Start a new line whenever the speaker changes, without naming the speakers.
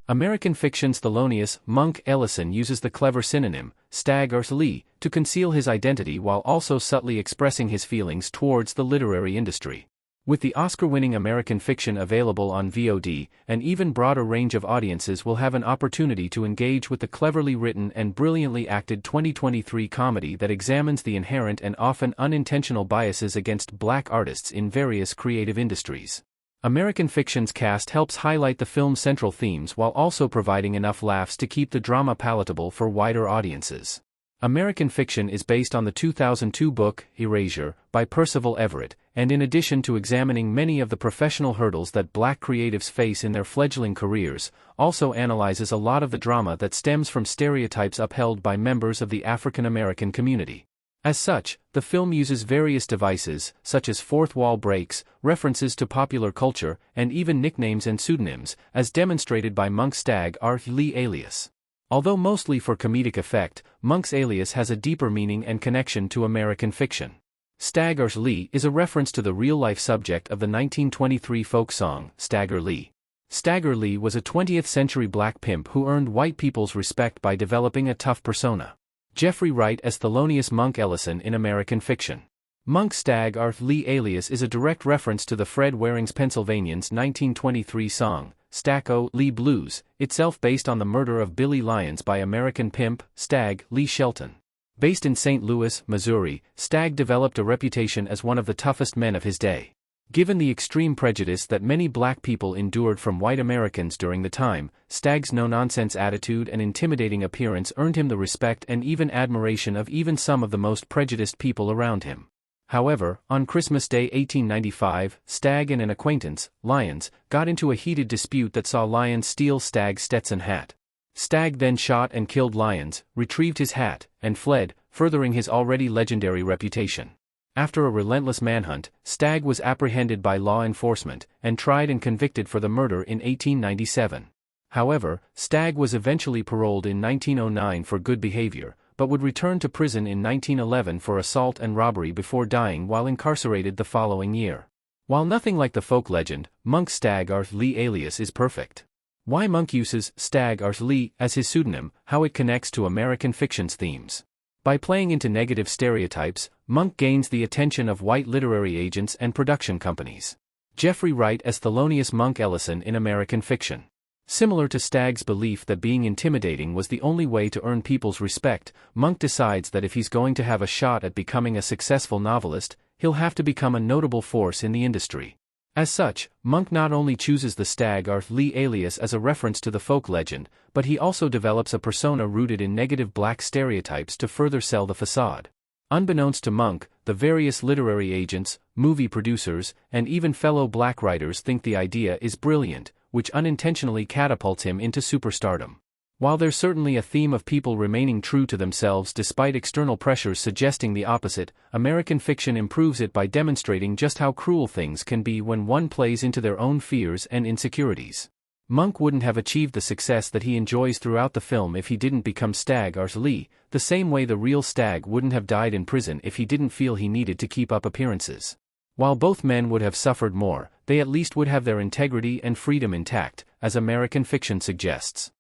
American fiction's Thelonious Monk Ellison uses the clever synonym, Stagg Leigh, to conceal his identity while also subtly expressing his feelings towards the literary industry. With the Oscar-winning American fiction available on VOD, an even broader range of audiences will have an opportunity to engage with the cleverly written and brilliantly acted 2023 comedy that examines the inherent and often unintentional biases against Black artists in various creative industries. American fiction's cast helps highlight the film's central themes while also providing enough laughs to keep the drama palatable for wider audiences. American Fiction is based on the 2002 book, Erasure, by Percival Everett, and in addition to examining many of the professional hurdles that Black creatives face in their fledgling careers, also analyzes a lot of the drama that stems from stereotypes upheld by members of the African American community. As such, the film uses various devices, such as fourth wall breaks, references to popular culture, and even nicknames and pseudonyms, as demonstrated by Monk's Stagg Leigh alias. Although mostly for comedic effect, Monk's alias has a deeper meaning and connection to American fiction. Stagg Leigh is a reference to the real-life subject of the 1923 folk song, Stagger Lee. Stagger Lee was a 20th-century Black pimp who earned white people's respect by developing a tough persona. Jeffrey Wright as Thelonious Monk Ellison in American fiction. Monk's Stagg Leigh alias is a direct reference to the Fred Waring's Pennsylvanian's 1923 song, Stacko Lee Blues, itself based on the murder of Billy Lyons by American pimp, Stagg Lee Shelton. Based in St. Louis, Missouri, Stagg developed a reputation as one of the toughest men of his day. Given the extreme prejudice that many Black people endured from white Americans during the time, Stagg's no-nonsense attitude and intimidating appearance earned him the respect and even admiration of even some of the most prejudiced people around him. However, on Christmas Day 1895, Stagg and an acquaintance, Lyons, got into a heated dispute that saw Lyons steal Stagg's Stetson hat. Stagg then shot and killed Lyons, retrieved his hat, and fled, furthering his already legendary reputation. After a relentless manhunt, Stagg was apprehended by law enforcement, and tried and convicted for the murder in 1897. However, Stagg was eventually paroled in 1909 for good behavior, but would return to prison in 1911 for assault and robbery before dying while incarcerated the following year. While nothing like the folk legend, Monk's Stagg Leigh alias is perfect. Why Monk uses Stagg Leigh as his pseudonym, how it connects to American fiction's themes. By playing into negative stereotypes, Monk gains the attention of white literary agents and production companies. Jeffrey Wright as Thelonious Monk Ellison in American fiction. Similar to Stagg's belief that being intimidating was the only way to earn people's respect, Monk decides that if he's going to have a shot at becoming a successful novelist, he'll have to become a notable force in the industry. As such, Monk not only chooses the Stagg Leigh alias as a reference to the folk legend, but he also develops a persona rooted in negative Black stereotypes to further sell the facade. Unbeknownst to Monk, the various literary agents, movie producers, and even fellow Black writers think the idea is brilliant, which unintentionally catapults him into superstardom. While there's certainly a theme of people remaining true to themselves despite external pressures suggesting the opposite, American fiction improves it by demonstrating just how cruel things can be when one plays into their own fears and insecurities. Monk wouldn't have achieved the success that he enjoys throughout the film if he didn't become Stagg Leigh, the same way the real Stagg wouldn't have died in prison if he didn't feel he needed to keep up appearances. While both men would have suffered more, they at least would have their integrity and freedom intact, as American fiction suggests.